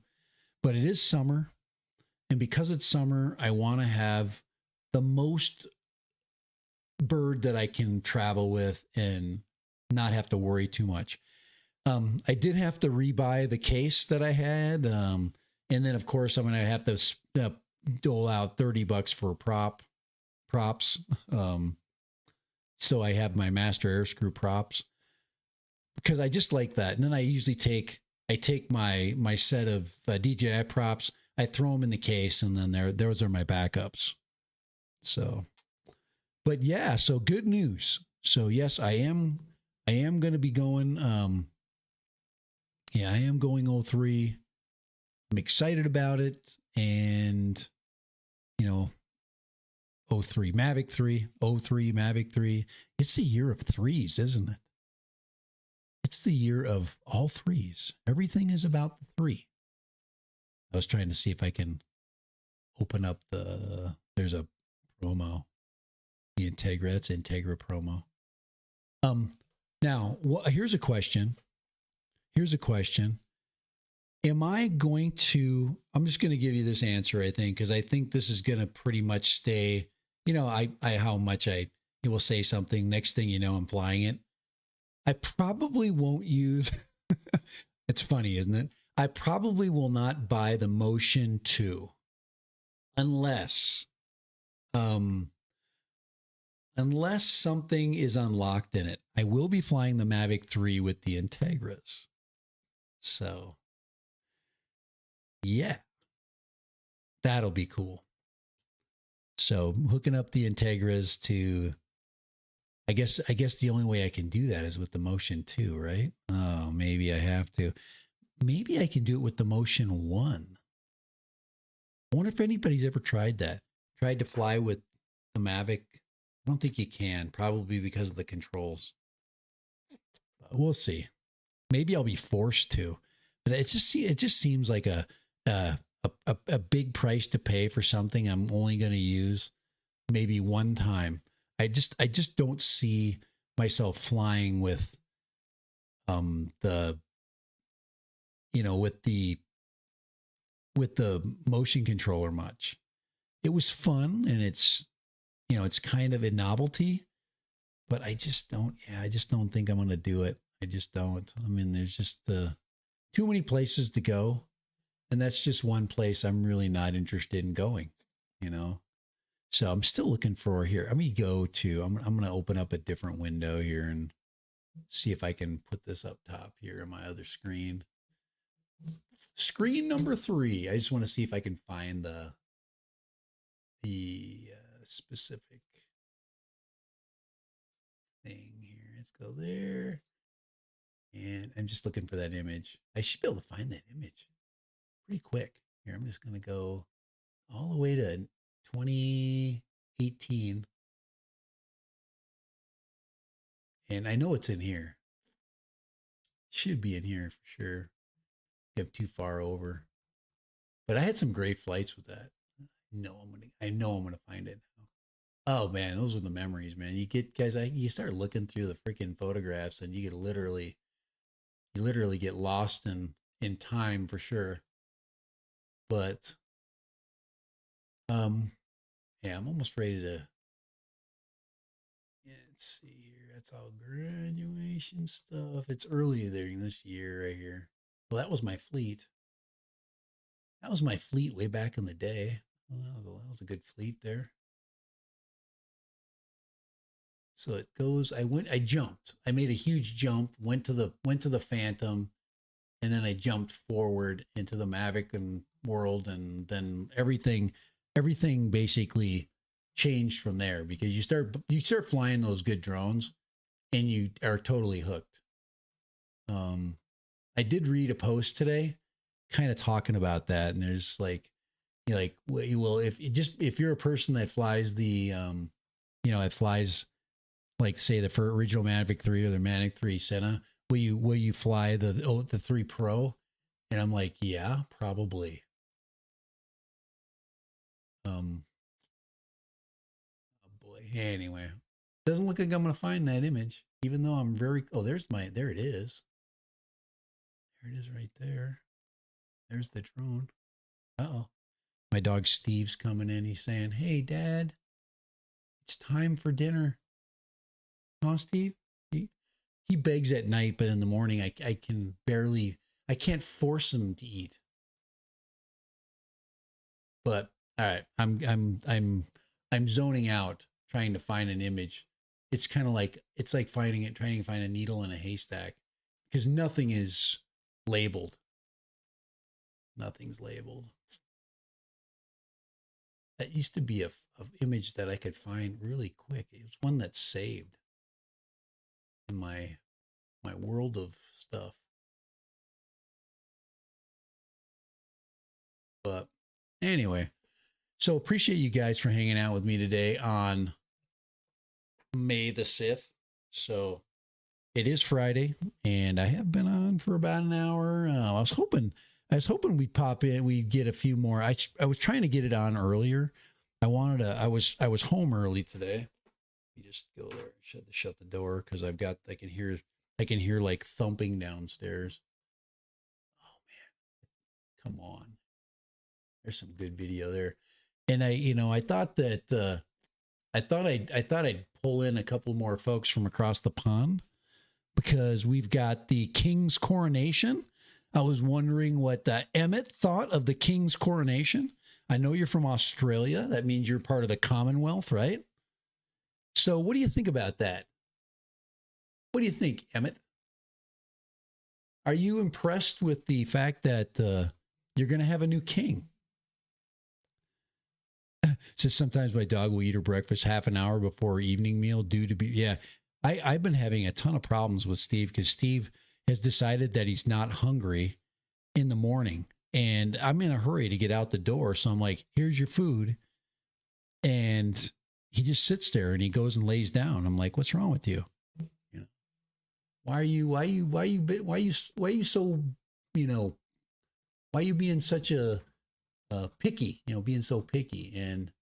but it is summer, and because it's summer, I want to have the most bird that I can travel with and not have to worry too much. I did have to rebuy the case that I had. And then of course I'm going to have to dole out $30 for props. So I have my master air screw props because I just like that. And then I usually take my set of DJI props, I throw them in the case, and then those are my backups. So, but yeah, so good news. So yes, I am going to be going, I am going 03. I'm excited about it. And, 03 Mavic 3, 03 Mavic 3. It's the year of threes, isn't it? It's the year of all threes. Everything is about the three. I was trying to see if I can open up there's a promo, the Integra. It's Integra promo. Now, here's a question. Am I going to, I'm just going to give you this answer, I think, because I think this is going to pretty much stay, how much I will say something. Next thing you know, I'm flying it. I probably won't use, it's funny, isn't it? I probably will not buy the Motion 2 unless something is unlocked in it. I will be flying the Mavic 3 with the Integras. So, yeah, that'll be cool. So hooking up the Integras to, I guess the only way I can do that is with the Motion 2, right? Oh, maybe I have to. Maybe I can do it with the Motion 1. I wonder if anybody's ever tried that. Tried to fly with the Mavic. I don't think you can, probably because of the controls. We'll see. Maybe I'll be forced to. But it just seems like a big price to pay for something I'm only going to use maybe one time. I just don't see myself flying with with the motion controller much. It was fun, and it's kind of a novelty, but I just don't think I'm going to do it. I just don't. I mean, there's just too many places to go, and that's just one place I'm really not interested in going, So I'm still looking for here. I'm going to open up a different window here and see if I can put this up top here on my other screen. Screen number 3. I just want to see if I can find the specific thing here. Let's go there. And I'm just looking for that image. I should be able to find that image pretty quick. Here, I'm just going to go all the way to 2018. And I know it's in here. Should be in here for sure. If too far over. But I had some great flights with that. I know I'm gonna find it now. Oh man, those were the memories, man. You get guys, you start looking through the freaking photographs, and you literally get lost in time for sure. But yeah, I'm almost ready to. Yeah, let's see here. That's all graduation stuff. It's early there in this year right here. Well, that was my fleet. That was my fleet way back in the day. Well, that was a good fleet there. So it goes. I jumped. I made a huge jump. Went to the Phantom, and then I jumped forward into the Mavic and world, and then everything basically changed from there because you start flying those good drones, and you are totally hooked. I did read a post today, kind of talking about that, and there's like, you know, like, well, if you're a person that flies it flies like say the for original Mavic 3 or the Mavic 3 Senna, will you fly the 3 Pro? And I'm like, yeah, probably. Oh boy. Anyway, doesn't look like I'm gonna find that image, even though I'm very. Oh, there it is. There it is right there. There's the drone. Uh-oh. My dog Steve's coming in. He's saying, "Hey, Dad, it's time for dinner." Huh, Steve? He begs at night, but in the morning I can't force him to eat. But all right, I'm zoning out trying to find an image. It's kind of like trying to find a needle in a haystack because nothing is labeled. Nothing's labeled. That used to be a image that I could find really quick. It was one that's saved in my world of stuff. But anyway, so appreciate you guys for hanging out with me today on May the 6th. So it is Friday, and I have been on for about an hour. I was hoping we'd pop in, we'd get a few more. I was trying to get it on earlier. I was home early today. You just go there, shut the door because I can hear like thumping downstairs. Oh man, come on. There's some good video there. And I thought that I thought I'd pull in a couple more folks from across the pond because we've got the King's coronation. I was wondering what Emmett thought of the King's coronation. I know you're from Australia. That means you're part of the Commonwealth, right? So what do you think about that? What do you think, Emmett? Are you impressed with the fact that you're going to have a new king? So sometimes my dog will eat her breakfast half an hour before her evening meal due to be, yeah. I've been having a ton of problems with Steve because Steve has decided that he's not hungry in the morning. And I'm in a hurry to get out the door. So I'm like, here's your food. And he just sits there and he goes and lays down. I'm like, what's wrong with you? You know, why are you so, why are you being such a picky, being so picky? And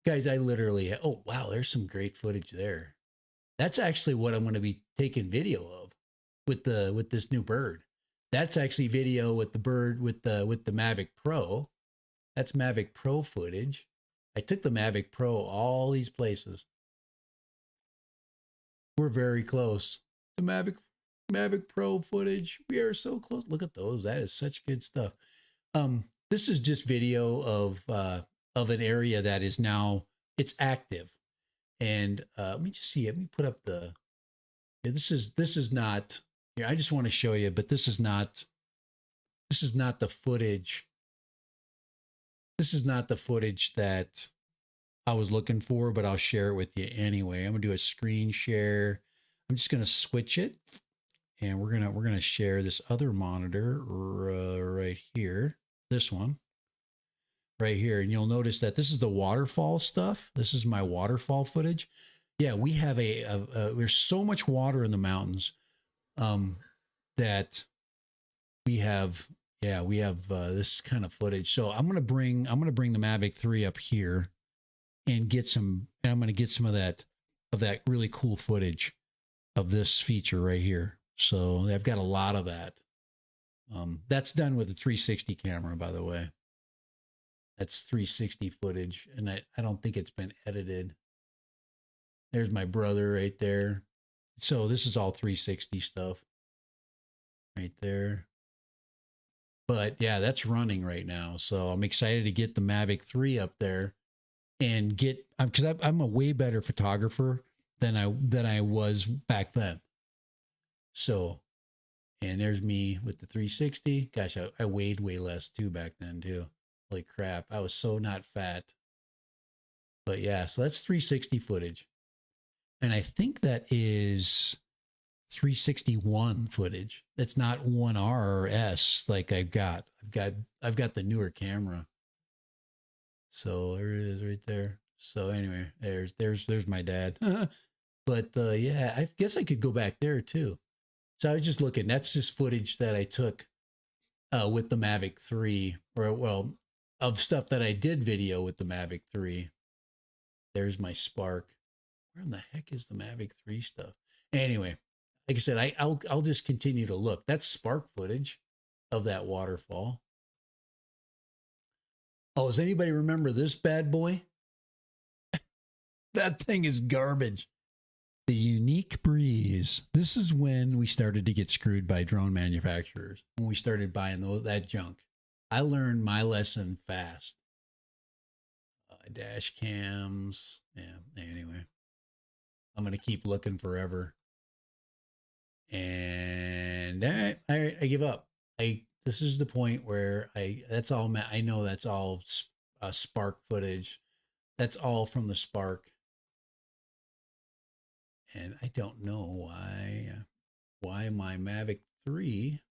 guys, I literally, oh, wow, there's some great footage there. That's actually what I'm going to be taking video of with this new bird. That's actually video with the bird with the Mavic Pro. That's Mavic Pro footage. I took the Mavic Pro all these places. We're very close. The Mavic Pro footage. We are so close. Look at those. That is such good stuff. This is just video of an area that is now it's active. And let me just see. Let me put up the. Yeah, this is not. Here, I just want to show you, but this is not. This is not the footage. This is not the footage that I was looking for, but I'll share it with you anyway. I'm gonna do a screen share. I'm just gonna switch it, and we're gonna share this other monitor right here. This one. right here. And you'll notice that this is the waterfall stuff. This is my waterfall footage. Yeah, we have there's so much water in the mountains that we have, this kind of footage. So I'm gonna bring the Mavic 3 up here and I'm gonna get some of that really cool footage of this feature right here. So I've got a lot of that. That's done with a 360 camera, by the way. That's 360 footage, and I don't think it's been edited. There's my brother right there. So this is all 360 stuff right there. But yeah, that's running right now. So I'm excited to get the Mavic 3 up there and get, because I'm a way better photographer than I was back then. So, and there's me with the 360. Gosh, I weighed way less too back then too. Holy crap. I was so not fat. But yeah, so that's 360 footage. And I think that is 361 footage. That's not 1R or S like I've got the newer camera. So there it is right there. So anyway, there's my dad. But yeah, I guess I could go back there too. So I was just looking. That's just footage that I took with the Mavic 3, or well, of stuff that I did video with the Mavic 3. There's my Spark. Where in the heck is the Mavic 3 stuff? Anyway, like I said, I'll just continue to look. That's Spark footage of that waterfall. Oh, does anybody remember this bad boy? That thing is garbage. The Unique Breeze. This is when we started to get screwed by drone manufacturers. When we started buying that junk. I learned my lesson fast. Dash cams. Yeah, anyway. I'm going to keep looking forever. And I give up. This is the point where that's all, I know that's all Spark footage. That's all from the Spark. And I don't know why my Mavic 3,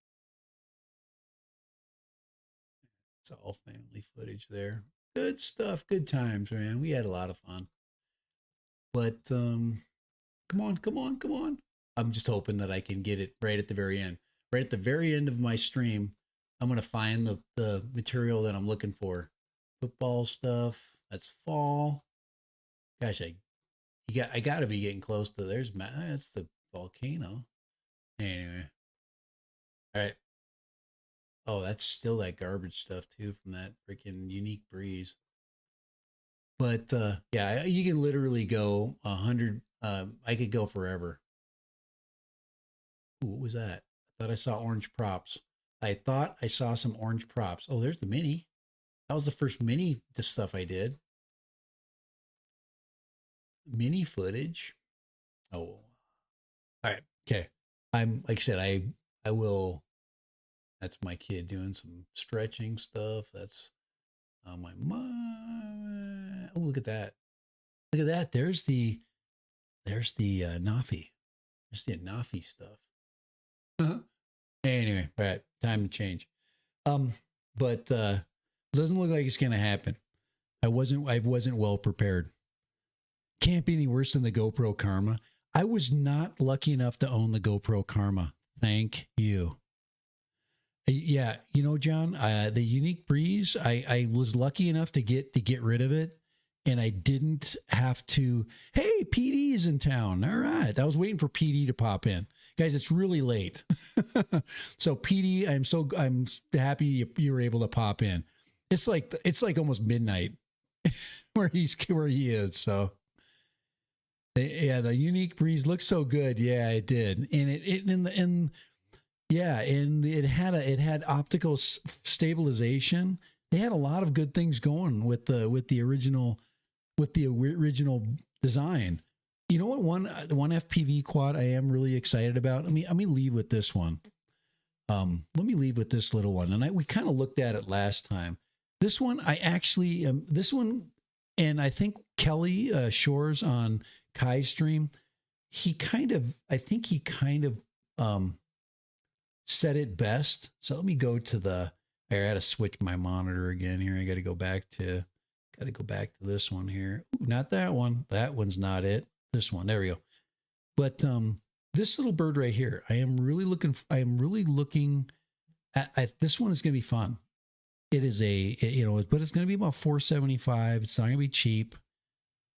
it's all family footage there. Good stuff, good times, man. We had a lot of fun. But come on. I'm just hoping that I can get it right at the very end. Right at the very end of my stream, I'm going to find the material that I'm looking for. Football stuff, that's fall. Gosh, I got to be getting close to, that's the volcano. Anyway. All right. Oh, that's still that garbage stuff too from that freaking Unique Breeze. But yeah, you can literally go 100. I could go forever. Ooh, what was that? I thought I saw orange props. I thought I saw some orange props. Oh, there's the mini. That was the first mini stuff I did. Mini footage. Oh, all right. Okay. I'm, like I said, I will. That's my kid doing some stretching stuff. That's my mom. Oh, look at that. Look at that. There's the Nafi. There's the Nafi stuff. Anyway, all right, time to change. But it doesn't look like it's gonna happen. I wasn't well prepared. Can't be any worse than the GoPro Karma. I was not lucky enough to own the GoPro Karma. Thank you. Yeah, you know, John, the Unique Breeze, I was lucky enough to get rid of it, and I didn't have to. Hey, PD is in town. All right, I was waiting for PD to pop in, guys. It's really late, so PD, I'm happy you were able to pop in. It's like almost midnight where he is. So yeah, the Unique Breeze looks so good. Yeah, it did, and it had optical stabilization. They had a lot of good things going with the original design. You know what? One FPV quad I am really excited about. Let me leave with this one. Let me leave with this little one. And we kind of looked at it last time. This one, I actually, and I think Kelly Shores on Kai's stream, I think he kind of said it best. So let me go to the I got to switch my monitor again here. I got to go back to this one here. Ooh, not that one. That one's not it. This one. There we go. But this little bird right here, I am really looking at this one is going to be fun. It is but it's going to be about $475. It's not going to be cheap.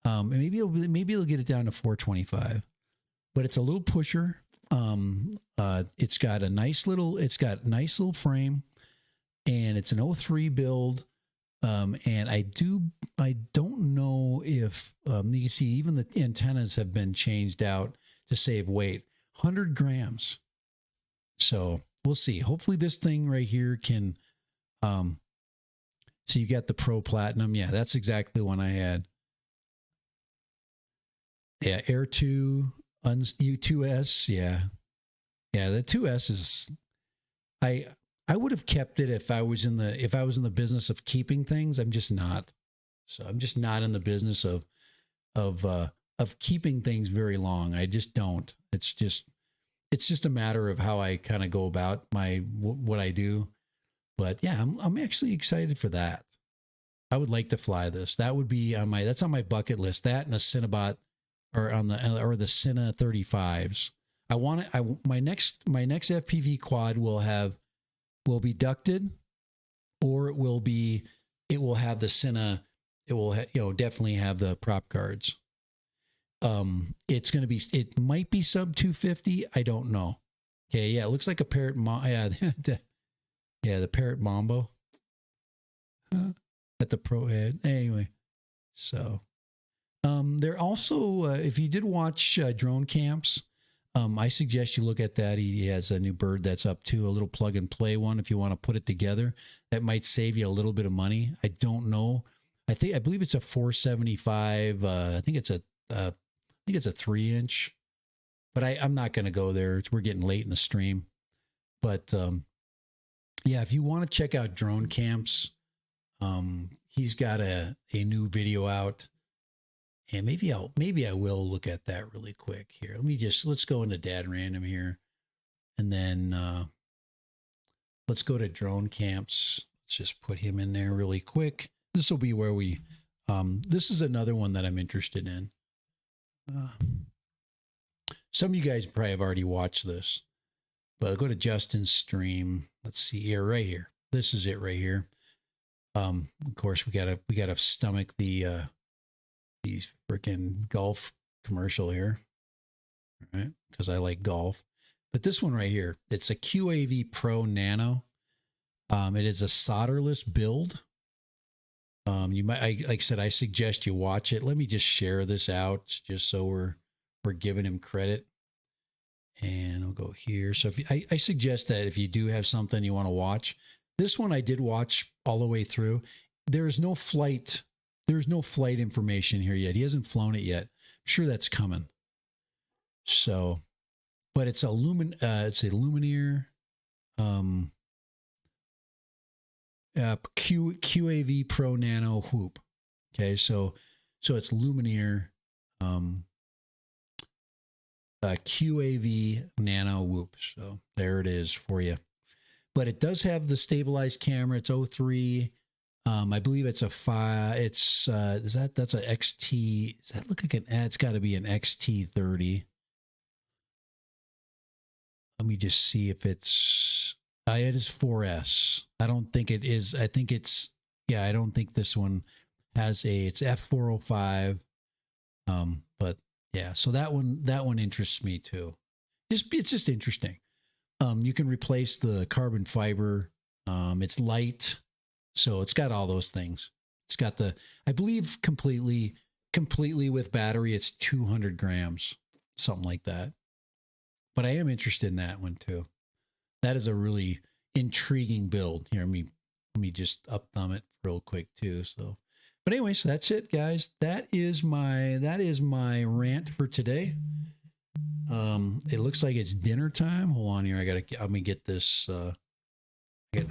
And maybe it'll get it down to $425. But it's a little pusher. It's got nice little frame, and it's an 03 build. And I don't know if you can see even the antennas have been changed out to save weight. 100 grams. So we'll see. Hopefully this thing right here can. So you got the Pro Platinum. Yeah, that's exactly the one I had. Yeah, Air 2, U2S. Yeah, the 2S is. I would have kept it if I was in the business of keeping things. I'm just not. So I'm just not in the business of keeping things very long. I just don't. It's just a matter of how I kind of go about what I do. But yeah, I'm actually excited for that. I would like to fly this. That would be that's on my bucket list. That and a Cinebot or the Cine 35s. My next FPV quad will be ducted, or it will have the Cine. It will definitely have the prop guards. It might be sub 250. I don't know. Okay. Yeah. It looks like a Parrot. The Parrot Mambo at the Pro head. Anyway. So, there also, if you did watch Drone Camps, I suggest you look at that. He has a new bird that's up too, a little plug and play one. If you want to put it together, that might save you a little bit of money. I don't know. I believe it's a 475. I think it's a 3-inch, but I'm not going to go there. We're getting late in the stream, but, yeah, if you want to check out Drone Camps, he's got a new video out. And maybe I will look at that really quick here. Let's go into Dad Random here. And then let's go to Drone Camps. Let's just put him in there really quick. This will be where this is another one that I'm interested in. Some of you guys probably have already watched this, but I'll go to Justin's stream. Let's see here, right here. This is it right here. Of course we gotta stomach these freaking golf commercial here, right? Because I like golf. But this one right here, it's a QAV Pro Nano. It is a solderless build. Like I said, I suggest you watch it. Let me just share this out just so we're giving him credit. And I'll go here. So I suggest that if you do have something you want to watch, this one I did watch all the way through. There's no flight information here yet. He hasn't flown it yet. I'm sure that's coming. So, but it's a Lumineer QAV Pro Nano Whoop. Okay, so it's Lumineer QAV Nano Whoop. So there it is for you. But it does have the stabilized camera. It's 03. I believe it's a 5. It's that's a XT. Does that look like it's got to be an XT30. Let me just see if it's. It is 4S. I don't think it is. I think it's. Yeah, I don't think this one has it's F405. But yeah, so that one interests me too. It's just interesting. You can replace the carbon fiber. It's light, so it's got all those things. It's got I believe completely with battery, it's 200 grams, something like that. But I am interested in that one too. That is a really intriguing build. Here, let me just up thumb it real quick too. So, but anyways, that's it, guys. That is my rant for today. It looks like it's dinner time. Hold on here. Let me get this. I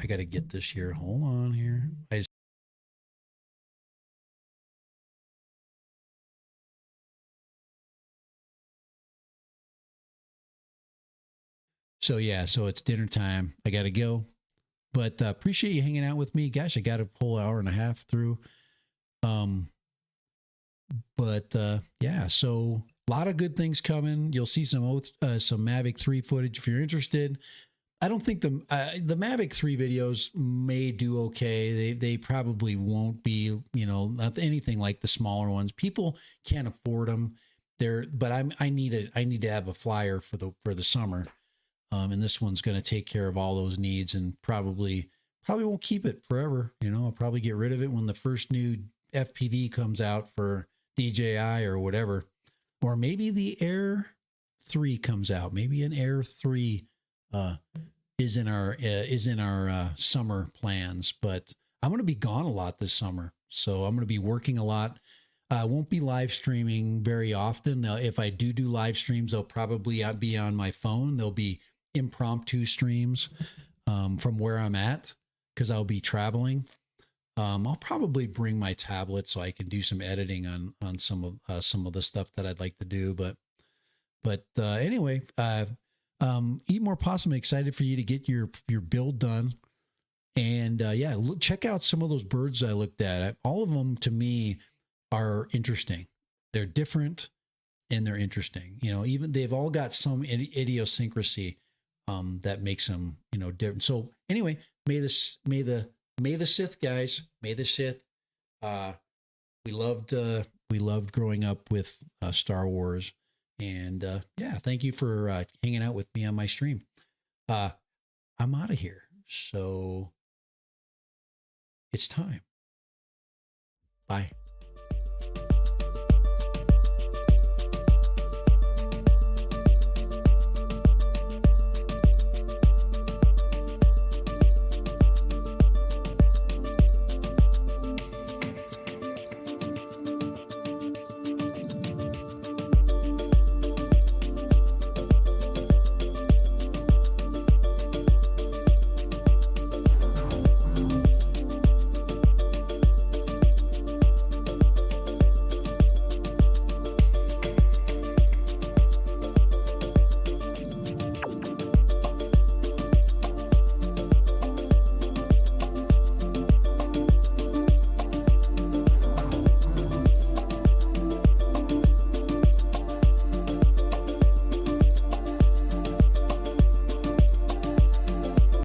gotta get this here. Hold on here. So yeah, so it's dinner time. I gotta go. But appreciate you hanging out with me. Gosh, I got a whole hour and a half through. But yeah, so a lot of good things coming. You'll see some Mavic 3 footage if you're interested. I don't think the Mavic 3 videos may do okay. They probably won't be, not anything like the smaller ones. People can't afford them. But I need to have a flyer for the summer. And this one's going to take care of all those needs, and probably won't keep it forever. I'll probably get rid of it when the first new FPV comes out for DJI or whatever, or maybe the Air 3 comes out. Maybe an Air 3 is in our summer plans. But I'm going to be gone a lot this summer, so I'm going to be working a lot. I won't be live streaming very often. If I do live streams, they'll probably be on my phone. They'll be impromptu streams from where I'm at, because I'll be traveling. I'll probably bring my tablet so I can do some editing on some of the stuff that I'd like to do. But anyway, Eat More Possum. Excited for you to get your build done. And yeah, check out some of those birds I looked at. All of them to me are interesting. They're different and they're interesting. Even they've all got some idiosyncrasy that makes them, different. So anyway, may the Sith, guys, may the Sith. We loved growing up with Star Wars, and yeah, thank you for hanging out with me on my stream. I'm out of here, so it's time. Bye.